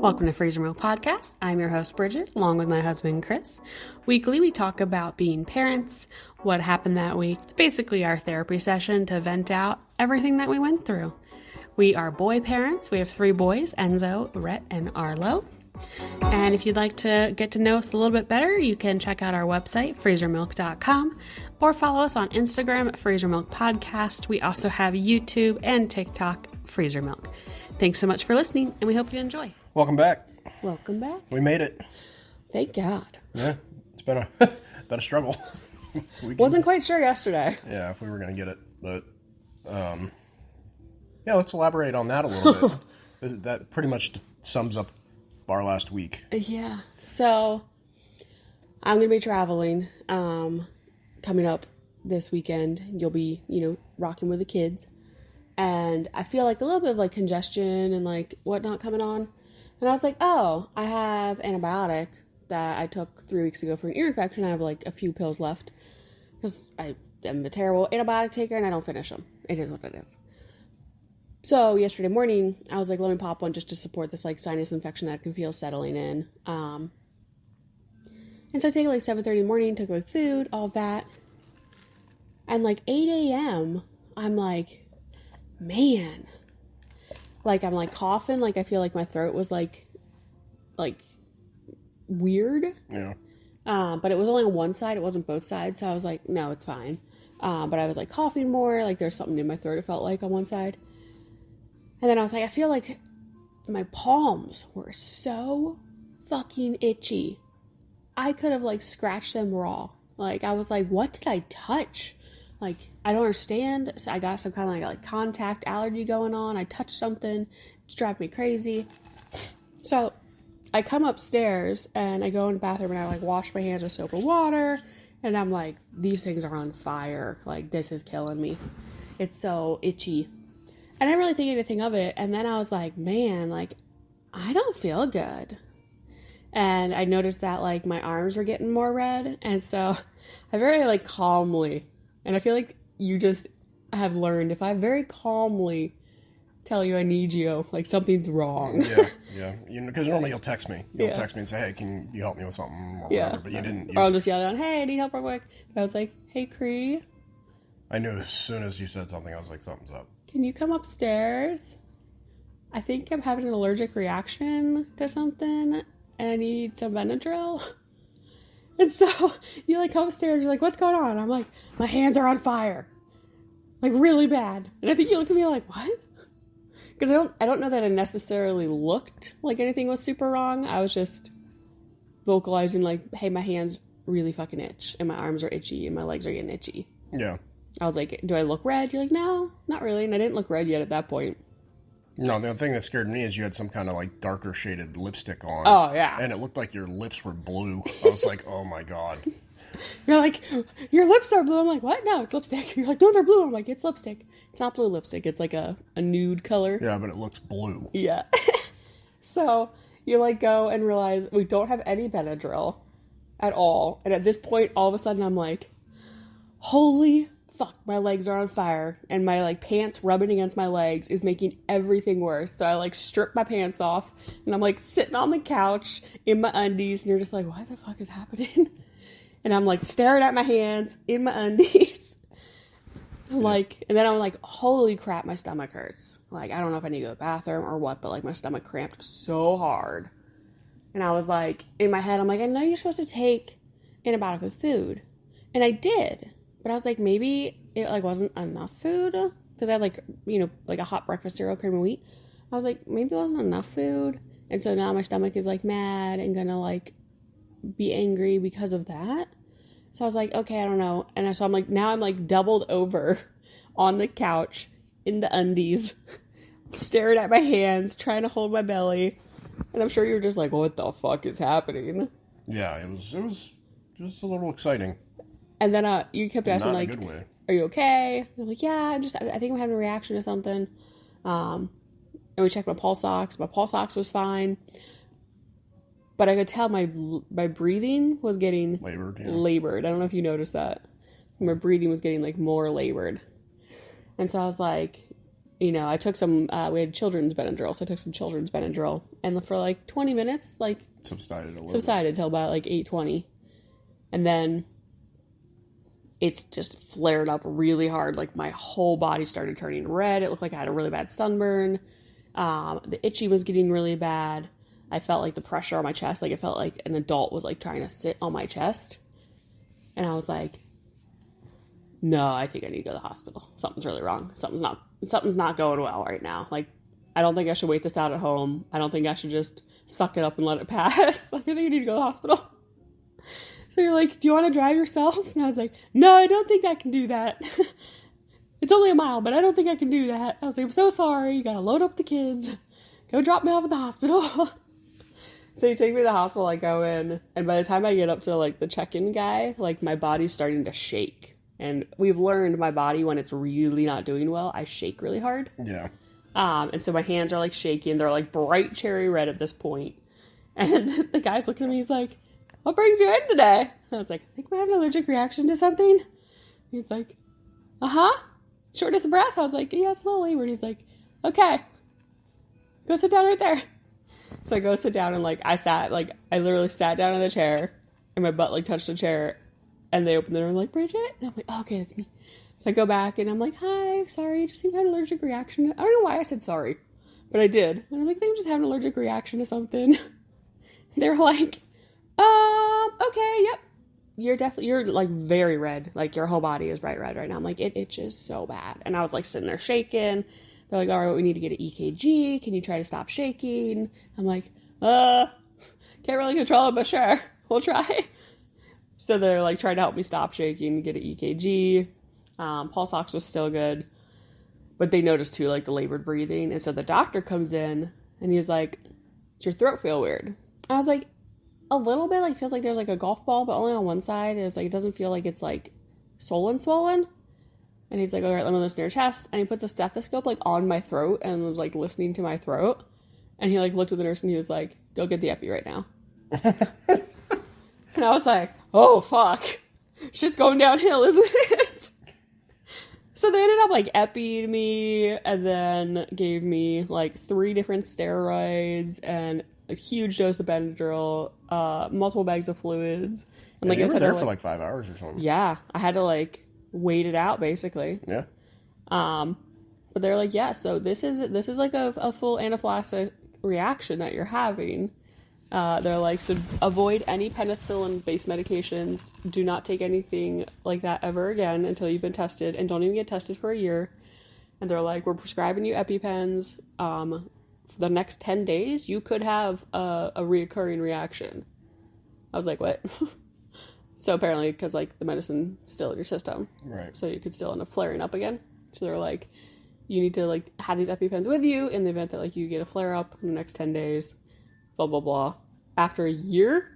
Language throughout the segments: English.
Welcome to Freezer Milk Podcast. I'm your host, Bridget, along with my husband, Chris. Weekly, we talk about being parents, what happened that week. It's basically our therapy session to vent out everything that we went through. We are boy parents. We have 3 boys, Enzo, Rhett, and Arlo. And if you'd like to get to know us a little bit better, you can check out our website, freezermilk.com, or follow us on Instagram at Freezer Milk Podcast. We also have YouTube and TikTok, Freezer Milk. Thanks so much for listening, and we hope you enjoy. Welcome back. Welcome back. We made it. Thank God. Yeah, it's been a struggle. Wasn't quite sure yesterday. Yeah, if we were going to get it, but yeah, let's elaborate on that a little bit. That pretty much sums up our last week. Yeah. So I'm going to be traveling coming up this weekend. You'll be, rocking with the kids. And I feel like a little bit of like congestion and like whatnot coming on. And I was like, oh, I have antibiotic that I took 3 weeks ago for an ear infection. I have like a few pills left because I am a terrible antibiotic taker and I don't finish them. It is what it is. So yesterday morning, I was like, let me pop one just to support this like sinus infection that I can feel settling in. And so I take it like 7:30 in the morning, took it with food, all of that. And like 8 a.m., I'm like, man, like I'm like coughing, like I feel like my throat was like weird. Yeah. But it was only on one side, it wasn't both sides, so I was like, no, it's fine. But I was like coughing more, like there's something in my throat, it felt like on one side. And then I was like, I feel like my palms were so fucking itchy. I could have like scratched them raw. Like I was like, what did I touch? Like, I don't understand. So I got some kind of like contact allergy going on. I touched something. It's driving me crazy. So I come upstairs and I go in the bathroom and I like wash my hands with soap and water. And I'm like, these things are on fire. Like, this is killing me. It's so itchy. And I didn't really think anything of it. And then I was like, man, like, I don't feel good. And I noticed that like my arms were getting more red. And so I very like calmly, and I feel like you just have learned, if I very calmly tell you I need you, like something's wrong. Yeah. Because normally you'll text me. You'll text me and say, hey, can you help me with something? Or whatever. But you didn't. Or I'll just yell down, hey, I need help real quick. But I was like, hey, Cree. I knew as soon as you said something, I was like, something's up. Can you come upstairs? I think I'm having an allergic reaction to something, and I need some Benadryl. And so you like come upstairs, you're like, what's going on? I'm like, my hands are on fire. Like really bad. And I think you looked at me like, what? Because I don't know that I necessarily looked like anything was super wrong. I was just vocalizing like, hey, my hands really fucking itch. And my arms are itchy and my legs are getting itchy. Yeah. I was like, do I look red? You're like, no, not really. And I didn't look red yet at that point. No, the thing that scared me is you had some kind of like darker shaded lipstick on. Oh, yeah. And it looked like your lips were blue. I was like, oh my God. You're like, your lips are blue. I'm like, what? No, it's lipstick. You're like, no, they're blue. I'm like, it's lipstick. It's not blue lipstick. It's like a nude color. Yeah, but it looks blue. Yeah. So you like go and realize we don't have any Benadryl at all. And at this point, all of a sudden, I'm like, holy fuck, my legs are on fire, and my like pants rubbing against my legs is making everything worse. So I like strip my pants off and I'm like sitting on the couch in my undies, and you're just like, what the fuck is happening? And I'm like staring at my hands in my undies. Like, and then I'm like, holy crap, my stomach hurts. Like, I don't know if I need to go to the bathroom or what, but like my stomach cramped so hard. And I was like, in my head, I'm like, I know you're supposed to take antibiotic with food. And I did. But I was like, maybe it like wasn't enough food, because I had like, like a hot breakfast cereal, cream of wheat. I was like, maybe it wasn't enough food. And so now my stomach is like mad and gonna like be angry because of that. So I was like, okay, I don't know. And so I'm like, now I'm like doubled over on the couch in the undies, staring at my hands, trying to hold my belly. And I'm sure you're just like, what the fuck is happening? Yeah, it was just a little exciting. And then you kept asking, like, are you okay? And I'm like, yeah, I think I'm having a reaction to something. And we checked my pulse ox. My pulse ox was fine. But I could tell my breathing was getting labored. I don't know if you noticed that. My breathing was getting, like, more labored. And so I was like, you know, I took some, we had children's Benadryl, so I took some children's Benadryl, and for like 20 minutes, like, subsided till about like 8:20, and then it's just flared up really hard. Like, my whole body started turning red. It looked like I had a really bad sunburn. The itchy was getting really bad. I felt like the pressure on my chest, like it felt like an adult was like trying to sit on my chest, and I was like, no, I think I need to go to the hospital. Something's really wrong. Something's not going well right now. Like, I don't think I should wait this out at home. I don't think I should just suck it up and let it pass. Like, I think I need to go to the hospital. So you're like, do you want to drive yourself? And I was like, no, I don't think I can do that. It's only a mile, but I don't think I can do that. I was like, I'm so sorry. You got to load up the kids. Go drop me off at the hospital. So you take me to the hospital, I go in, and by the time I get up to, like, the check-in guy, like, my body's starting to shake. And we've learned my body, when it's really not doing well, I shake really hard. Yeah. And so my hands are, like, shaking. They're, like, bright cherry red at this point. And the guy's looking at me, he's like, what brings you in today? And I was like, I think we have an allergic reaction to something. He's like, uh-huh. Shortness of breath? I was like, yeah, it's a little labored. He's like, okay. Go sit down right there. So I go sit down, and, like, I literally sat down in the chair, and my butt, like, touched the chair, and they opened the door and like, Bridget? And I'm like, oh, okay, that's me. So I go back, and I'm like, hi, sorry, just think I had an allergic reaction. I don't know why I said sorry, but I did. And I was like, I think I'm just having an allergic reaction to something. They were like, okay, yep. You're, like, very red. Like, your whole body is bright red right now. I'm like, it itches so bad. And I was, like, sitting there shaking. They're like, all right, we need to get an EKG. Can you try to stop shaking? I'm like, can't really control it, but sure, we'll try. So they're, like, trying to help me stop shaking, get an EKG. Pulse ox was still good. But they noticed, too, like, the labored breathing. And so the doctor comes in, and he's like, does your throat feel weird? I was like, a little bit. Like, feels like there's, like, a golf ball, but only on one side. It's like, it doesn't feel like it's, like, swollen. And he's like, all right, let me listen to your chest. And he puts a stethoscope, like, on my throat and was, like, listening to my throat. And he, like, looked at the nurse and he was like, go get the epi right now. And I was like, oh, fuck. Shit's going downhill, isn't it? So they ended up, like, epiing me and then gave me, like, 3 different steroids and a huge dose of Benadryl, multiple bags of fluids. And, like, you I were said, there for, like, 5 hours or something. Yeah. I had to, like, wait it out, basically. Yeah. But they're like, yeah, so this is like a full anaphylactic reaction that you're having. They're like, so avoid any penicillin-based medications. Do not take anything like that ever again until you've been tested, and don't even get tested for a year. And they're like, we're prescribing you EpiPens. For the next 10 days, you could have a reoccurring reaction. I was like, what? So apparently, because, like, the medicine's still in your system. Right. So you could still end up flaring up again. So they're like, you need to, like, have these EpiPens with you in the event that, like, you get a flare-up in the next 10 days. Blah, blah, blah. After a year,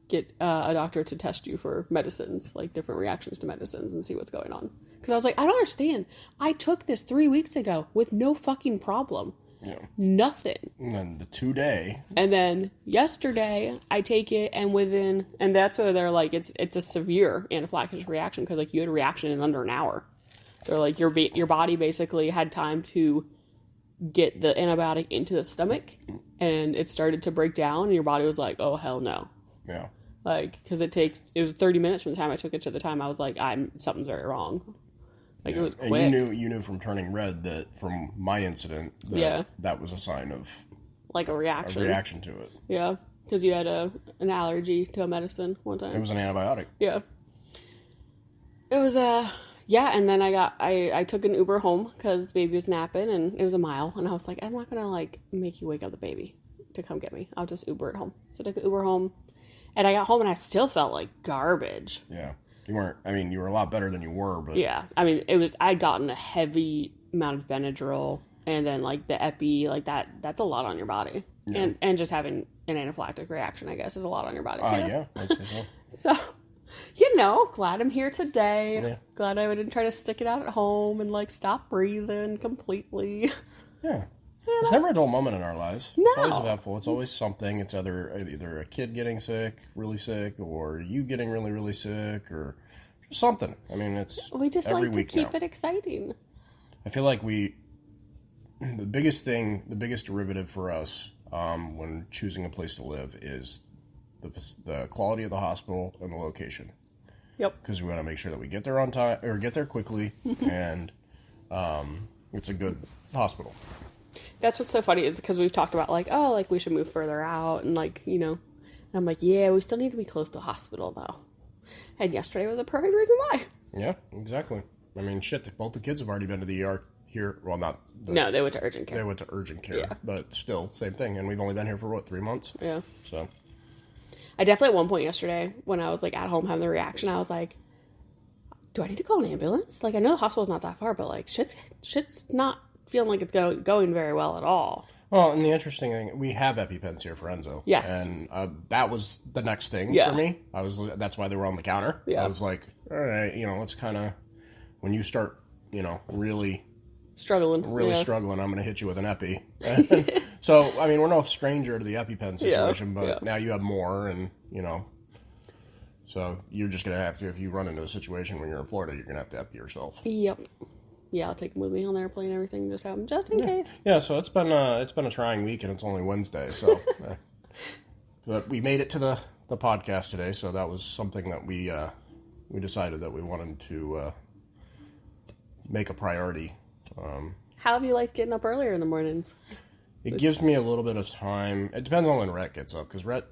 get a doctor to test you for medicines, like, different reactions to medicines, and see what's going on. Because I was like, I don't understand. I took this 3 weeks ago with no fucking problem. Yeah. Nothing. And then the 2-day. And then yesterday, I take it, and that's where they're like, it's a severe anaphylactic reaction, because, like, you had a reaction in under an hour. They're like, your body basically had time to get the antibiotic into the stomach, and it started to break down, and your body was like, oh, hell no. Yeah. Like, because it was 30 minutes from the time I took it to the time I was like, something's very wrong. Like, yeah. It was quick. And you knew from turning red that from my incident that was a sign of like a reaction. A reaction to it. Yeah, because you had an allergy to a medicine one time. It was an antibiotic. Yeah. It was and then I took an Uber home because baby was napping, and it was a mile, and I was like, I'm not gonna, like, make you wake up the baby to come get me. I'll just Uber it home. So I took an Uber home, and I got home, and I still felt like garbage. Yeah. You were a lot better than you were, but... Yeah. I mean, I'd gotten a heavy amount of Benadryl, and then, like, the Epi, like, that's a lot on your body. Yeah. And just having an anaphylactic reaction, I guess, is a lot on your body, too. Yeah, I'd say so. So, glad I'm here today. Yeah. Glad I didn't try to stick it out at home and, like, stop breathing completely. Yeah. It's never a dull moment in our lives. No. It's always eventful. It's always something. It's either a kid getting sick, really sick, or you getting really, really sick, or just something. I mean, it's we just every like to week keep now. it exciting. I feel like we the biggest derivative for us when choosing a place to live is the quality of the hospital and the location. Yep. Because we want to make sure that we get there on time or get there quickly, and it's a good hospital. That's what's so funny is because we've talked about like, oh, like we should move further out and like, you know, and I'm like, yeah, we still need to be close to a hospital though. And yesterday was a perfect reason why. Yeah, exactly. I mean, shit, both the kids have already been to the ER here. Well, no, they went to urgent care. They went to urgent care, yeah. But still, same thing. And we've only been here for, what, 3 months? Yeah. So. I definitely at one point yesterday when I was like at home having the reaction, I was like, do I need to call an ambulance? Like, I know the hospital's not that far, but like, shit's not feeling like it's going very well at all. Well, and the interesting thing, we have EpiPens here for Enzo. Yes. And that was the next thing for me. That's why they were on the counter. Yeah. I was like, all right, you know, let's kind of, when you start, you know, really struggling, I'm going to hit you with an Epi. So, I mean, we're no stranger to the EpiPen situation, but now you have more and, you know, so you're just going to have to, if you run into a situation when you're in Florida, you're going to have to Epi yourself. Yep. Yeah, I'll take them with me on the airplane and everything, just have them just in case. Yeah, so it's been a trying week, and it's only Wednesday, so. But we made it to the podcast today, so that was something that we decided that we wanted to make a priority. How have you liked getting up earlier in the mornings? It gives me a little bit of time. It depends on when Rhett gets up, because Rhett,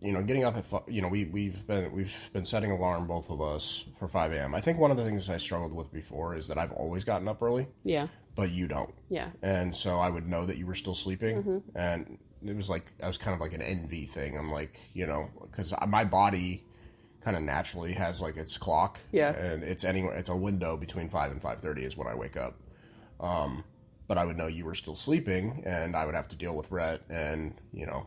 you know, getting up at, you know, we've been setting alarm, both of us, for 5 a.m. I think one of the things I struggled with before is that I've always gotten up early. Yeah. But you don't. Yeah. And so I would know that you were still sleeping, and it was like, I was kind of like an envy thing. I'm like, you know, because my body kind of naturally has like its clock. Yeah. And it's a window between 5 and 5:30 is when I wake up. But I would know you were still sleeping, and I would have to deal with Rhett, and, you know,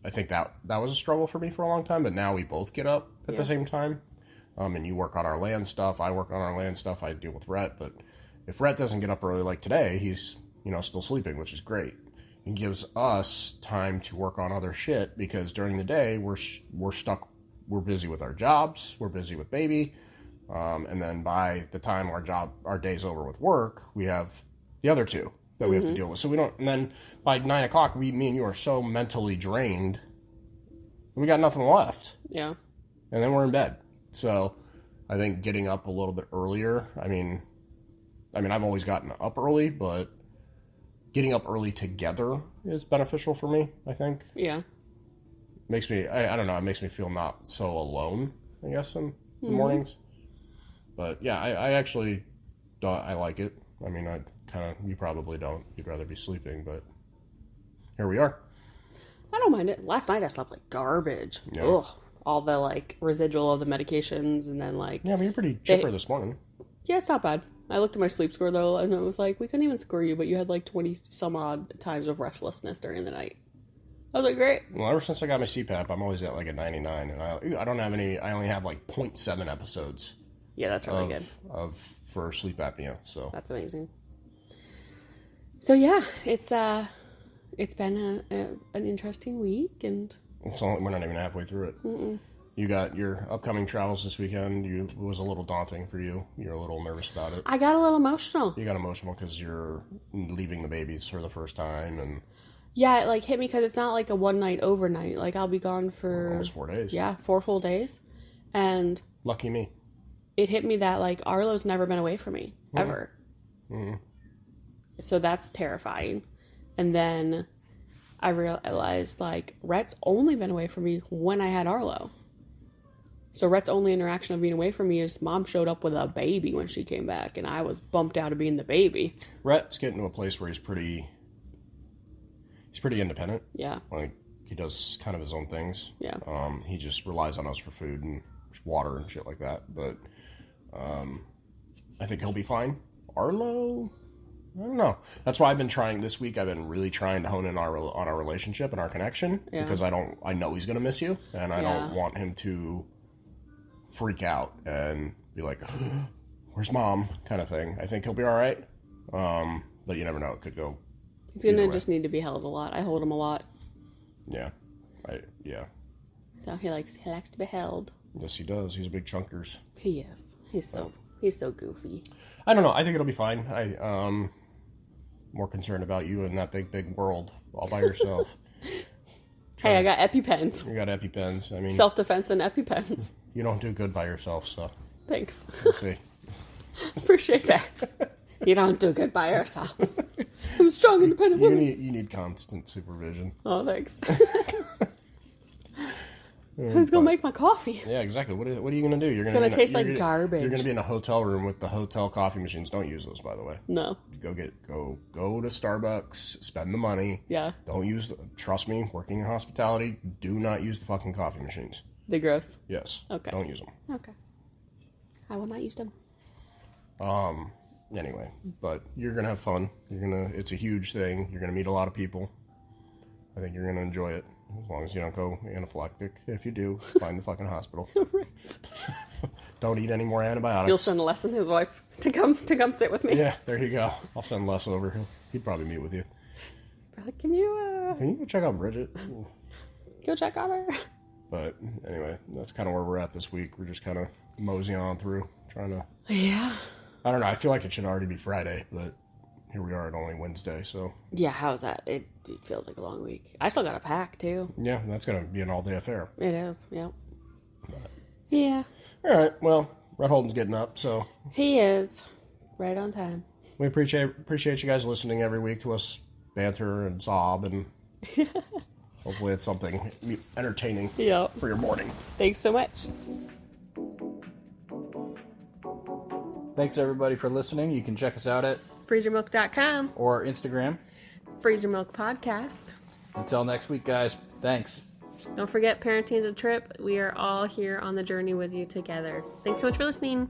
I think that was a struggle for me for a long time, but now we both get up at the same time. And you work on our land stuff, I work on our land stuff, I deal with Rhett, but if Rhett doesn't get up early like today, he's, you know, still sleeping, which is great. It gives us time to work on other shit, because during the day, we're stuck, we're busy with our jobs, we're busy with baby, and then by the time our day's over with work, we have the other two that we have to deal with. So we don't, and then by 9 o'clock, me and you are so mentally drained, we got nothing left. Yeah. And then we're in bed. So I think getting up a little bit earlier, I mean, I've always gotten up early, but getting up early together is beneficial for me, I think. Yeah. Makes me, I don't know, it makes me feel not so alone, I guess, in the mornings. But yeah, I actually, I like it. I mean, you probably don't. You'd rather be sleeping, but here we are. I don't mind it. Last night I slept like garbage. Yeah. Ugh. All the like residual of the medications, and then like. Yeah, but you're pretty chipper this morning. Yeah, it's not bad. I looked at my sleep score though, and it was like, we couldn't even score you, but you had like 20 some odd times of restlessness during the night. I was like, great. Well, ever since I got my CPAP, I'm always at like a 99, and I don't have any. I only have like 0.7 episodes. Yeah, that's really good. For sleep apnea, so that's amazing. So yeah, it's been an interesting week, and we're not even halfway through it. Mm-mm. You got your upcoming travels this weekend. It was a little daunting for you. You're a little nervous about it. I got a little emotional. You got emotional because you're leaving the babies for the first time, and yeah, it like hit me because it's not like a one night overnight. Like I'll be gone for almost 4 days. Yeah, 4 full days, and lucky me. It hit me that like Arlo's never been away from me ever. Mm-hmm. So that's terrifying. And then I realized like Rhett's only been away from me when I had Arlo. So Rhett's only interaction of being away from me is Mom showed up with a baby when she came back, and I was bumped out of being the baby. Rhett's getting to a place where he's pretty independent. Yeah. Like he does kind of his own things. Yeah. He just relies on us for food and water and shit like that. But I think he'll be fine. Arlo, I don't know. That's why I've been trying this week. I've been really trying to hone in on our relationship and our connection, because I know he's going to miss you, and I don't want him to freak out and be like, where's Mom, kind of thing. I think he'll be all right. But you never know. It could go. He's going to just need to be held a lot. I hold him a lot. Yeah. So he likes to be held. Yes, he does. He's a big chunkers. He is. He's so goofy. I don't know. I think it'll be fine. more concerned about you in that big world all by yourself. Hey, I got EpiPens. You got EpiPens. I mean, Self-defense and EpiPens. You don't do good by yourself, so. Thanks. We'll see. Appreciate that. You don't do good by yourself. I'm a strong, independent woman. You need constant supervision. Oh, thanks. Who's going to make my coffee? Yeah, exactly. What are you going to do? It's going to taste like garbage. You're going to be in a hotel room with the hotel coffee machines. Don't use those, by the way. No. Go to Starbucks, spend the money. Yeah. Don't use, trust me, working in hospitality, do not use the fucking coffee machines. They're gross? Yes. Okay. Don't use them. Okay. I will not use them. Anyway, but you're going to have fun. It's a huge thing. You're going to meet a lot of people. I think you're going to enjoy it. As long as you don't go anaphylactic. If you do, find the fucking hospital. Right. Don't eat any more antibiotics. You'll send Les and his wife to come sit with me. Yeah, there you go. I'll send Les over. He'd probably meet with you. Can you go check out Bridget? Go check on her. But anyway, that's kind of where we're at this week. We're just kind of moseying on through, trying to... Yeah. I don't know. I feel like it should already be Friday, but here we are at only Wednesday, so... Yeah, how's that? It feels like a long week. I still got to pack, too. Yeah, that's going to be an all-day affair. It is, yep. But... Yeah. All right, well, Red Holden's getting up, so... He is. Right on time. We appreciate you guys listening every week to us banter and sob, and hopefully it's something entertaining for your morning. Thanks so much. Thanks, everybody, for listening. You can check us out at freezermilk.com or Instagram. Freezer Milk Podcast. Until next week, guys. Thanks. Don't forget, parenting's a trip. We are all here on the journey with you together. Thanks so much for listening.